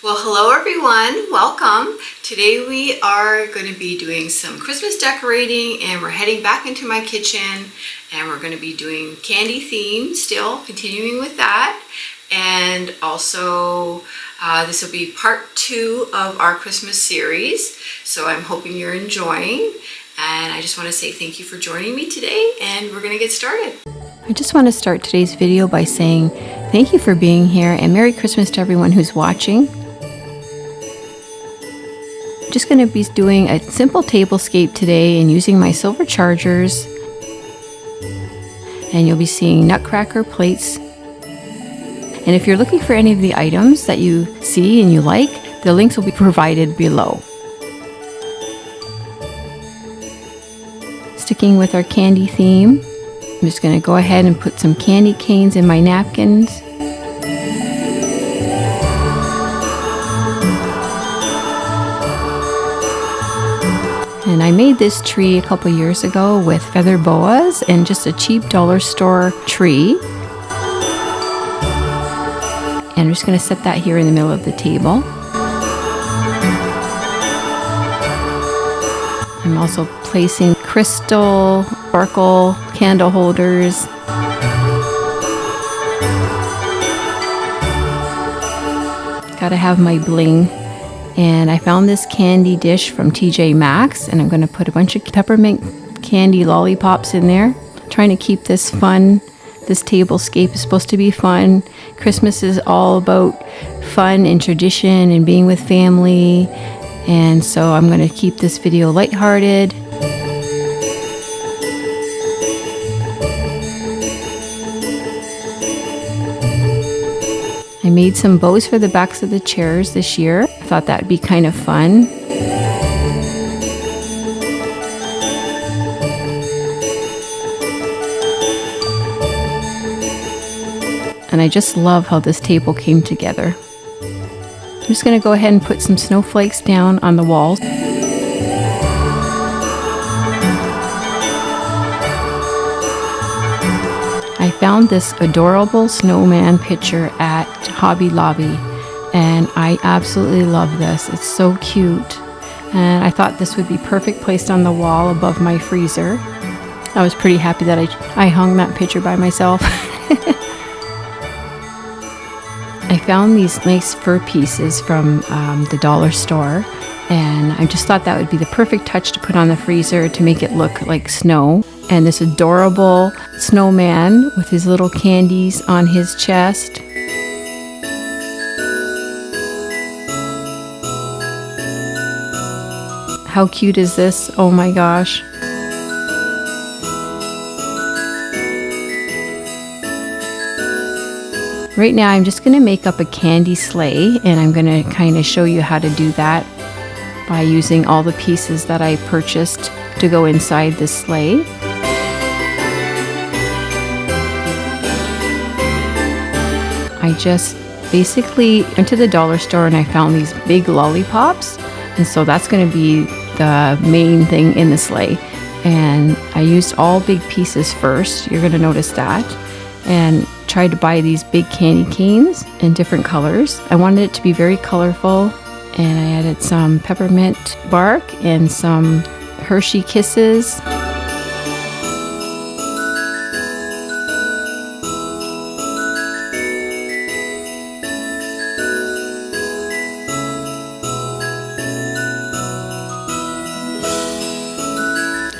Well, hello everyone, welcome. Today we are going to be doing some Christmas decorating and we're heading back into my kitchen and we're going to be doing candy theme still, continuing with that. And also this will be part 2 of our Christmas series. So I'm hoping you're enjoying and I just want to say thank you for joining me today and we're going to get started. I just want to start today's video by saying thank you for being here and Merry Christmas to everyone who's watching. Just going to be doing a simple tablescape today and using my silver chargers, and you'll be seeing Nutcracker plates. And if you're looking for any of the items that you see and you like, the links will be provided below. Sticking with our candy theme, I'm just going to go ahead and put some candy canes in my napkins. And I made this tree a couple years ago with feather boas and just a cheap dollar store tree. And I'm just going to set that here in the middle of the table. I'm also placing crystal, sparkle candle holders. Gotta have my bling. And I found this candy dish from TJ Maxx, and I'm going to put a bunch of peppermint candy lollipops in there. Trying to keep this fun. This tablescape is supposed to be fun. Christmas is all about fun and tradition and being with family. And so I'm going to keep this video lighthearted. I made some bows for the backs of the chairs this year. I thought that would be kind of fun. And I just love how this table came together. I'm just going to go ahead and put some snowflakes down on the walls. I found this adorable snowman picture at Hobby Lobby and I absolutely love this. It's so cute and I thought this would be perfect placed on the wall above my freezer. I was pretty happy that I hung that picture by myself. I found these nice fur pieces from the dollar store and I just thought that would be the perfect touch to put on the freezer to make it look like snow. And this adorable snowman with his little candies on his chest. How cute is this? Oh my gosh. Right now I'm just going to make up a candy sleigh and I'm going to kind of show you how to do that by using all the pieces that I purchased to go inside this sleigh. I just basically went to the dollar store and I found these big lollipops, and so that's going to be the main thing in the sleigh. And I used all big pieces first, you're going to notice that, and tried to buy these big candy canes in different colors. I wanted it to be very colorful, and I added some peppermint bark and some Hershey Kisses.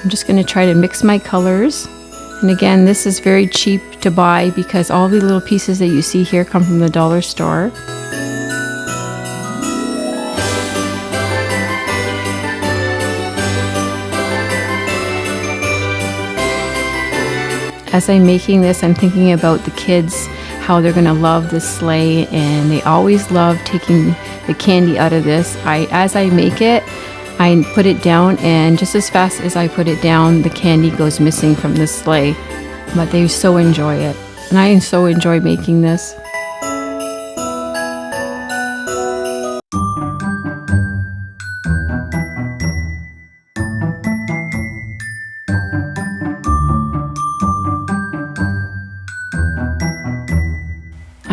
I'm just going to try to mix my colors. And again, this is very cheap to buy because all the little pieces that you see here come from the dollar store. As I'm making this, I'm thinking about the kids, how they're going to love this sleigh, and they always love taking the candy out of this. As I make it, I put it down, and just as fast as I put it down, the candy goes missing from the sleigh. But they so enjoy it, and I so enjoy making this.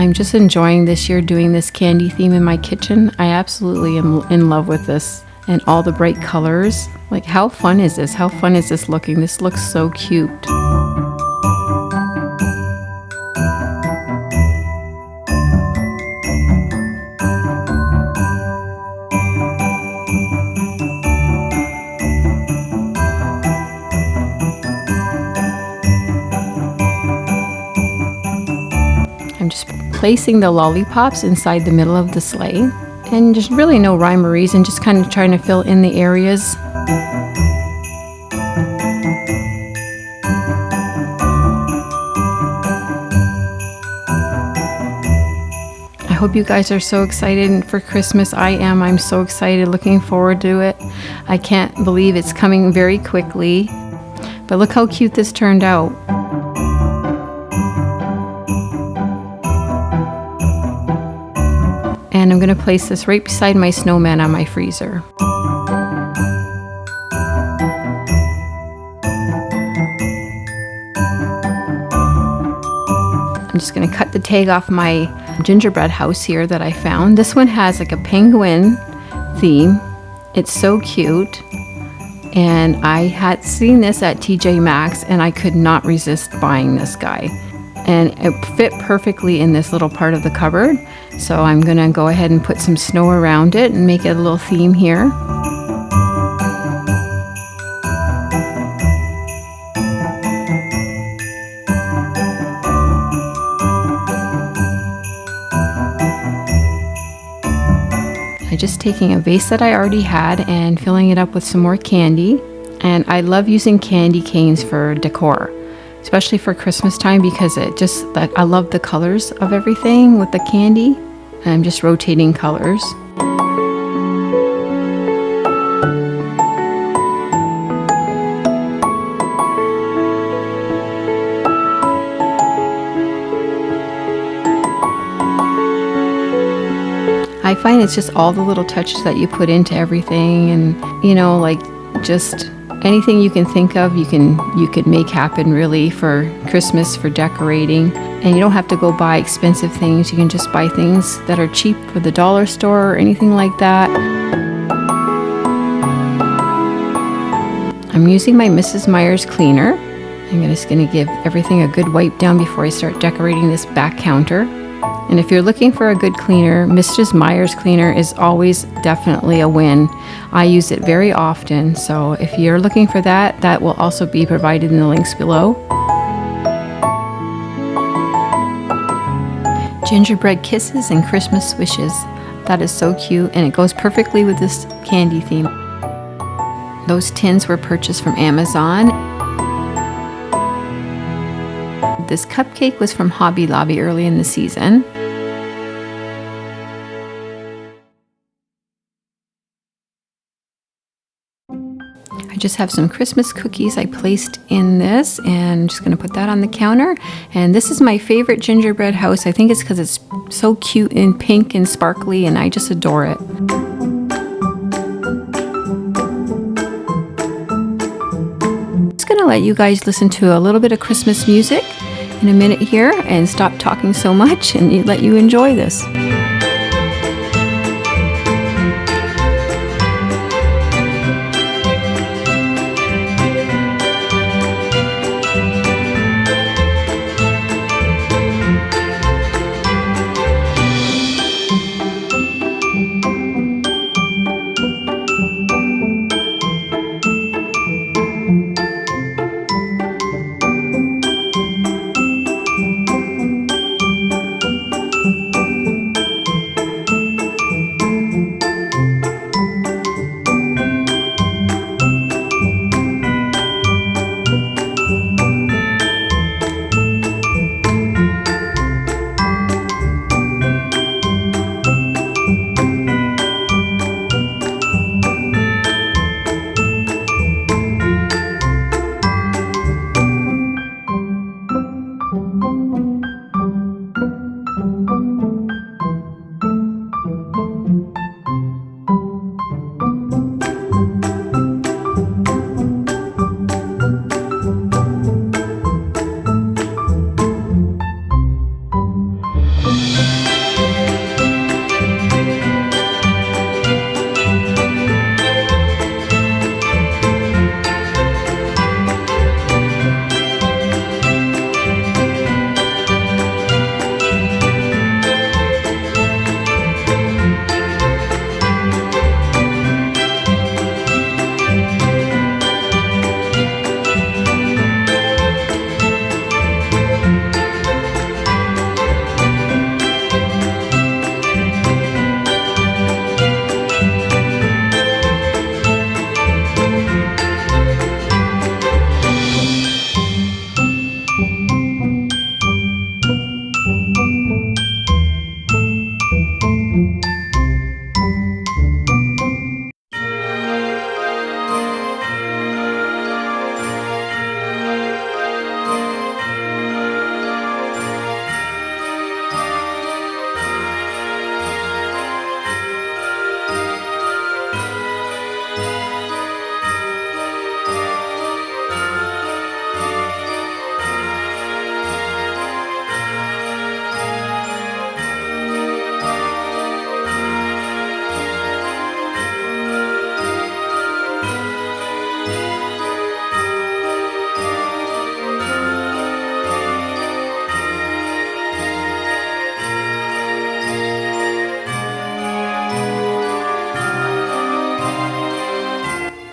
I'm just enjoying this year doing this candy theme in my kitchen. I absolutely am in love with this and all the bright colors. Like, how fun is this? How fun is this looking? This looks so cute. I'm just placing the lollipops inside the middle of the sleigh. And there's really no rhyme or reason, just kind of trying to fill in the areas. I hope you guys are so excited for Christmas. I am. I'm so excited, looking forward to it. I can't believe it's coming very quickly. But look how cute this turned out. And I'm going to place this right beside my snowman on my freezer. I'm just going to cut the tag off my gingerbread house here that I found. This one has like a penguin theme. It's so cute. And I had seen this at TJ Maxx and I could not resist buying this guy. And it fit perfectly in this little part of the cupboard. So I'm gonna go ahead and put some snow around it and make it a little theme here. I'm just taking a vase that I already had and filling it up with some more candy. And I love using candy canes for decor, especially for Christmas time, because it just, like, I love the colors of everything with the candy. And I'm just rotating colors. I find it's just all the little touches that you put into everything, and you know, like, just anything you can think of, you could make happen really for Christmas, for decorating. And you don't have to go buy expensive things. You can just buy things that are cheap for the dollar store or anything like that. I'm using my Mrs. Meyer's cleaner. I'm just going to give everything a good wipe down before I start decorating this back counter. And if you're looking for a good cleaner, Mrs. Meyer's cleaner is always definitely a win. I use it very often, so if you're looking for that, that will also be provided in the links below. Gingerbread kisses and Christmas wishes. That is so cute, and it goes perfectly with this candy theme. Those tins were purchased from Amazon. This cupcake was from Hobby Lobby early in the season. I just have some Christmas cookies I placed in this, and I'm just going to put that on the counter. And this is my favorite gingerbread house. I think it's because it's so cute and pink and sparkly, and I just adore it. I'm just going to let you guys listen to a little bit of Christmas music in a minute here and stop talking so much and let you enjoy this.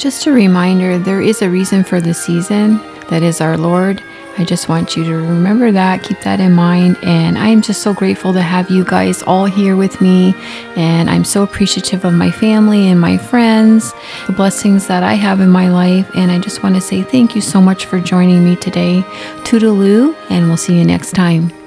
Just a reminder, there is a reason for the season. That is our Lord. I just want you to remember that, keep that in mind. And I'm just so grateful to have you guys all here with me. And I'm so appreciative of my family and my friends, the blessings that I have in my life. And I just want to say thank you so much for joining me today. Toodaloo, and we'll see you next time.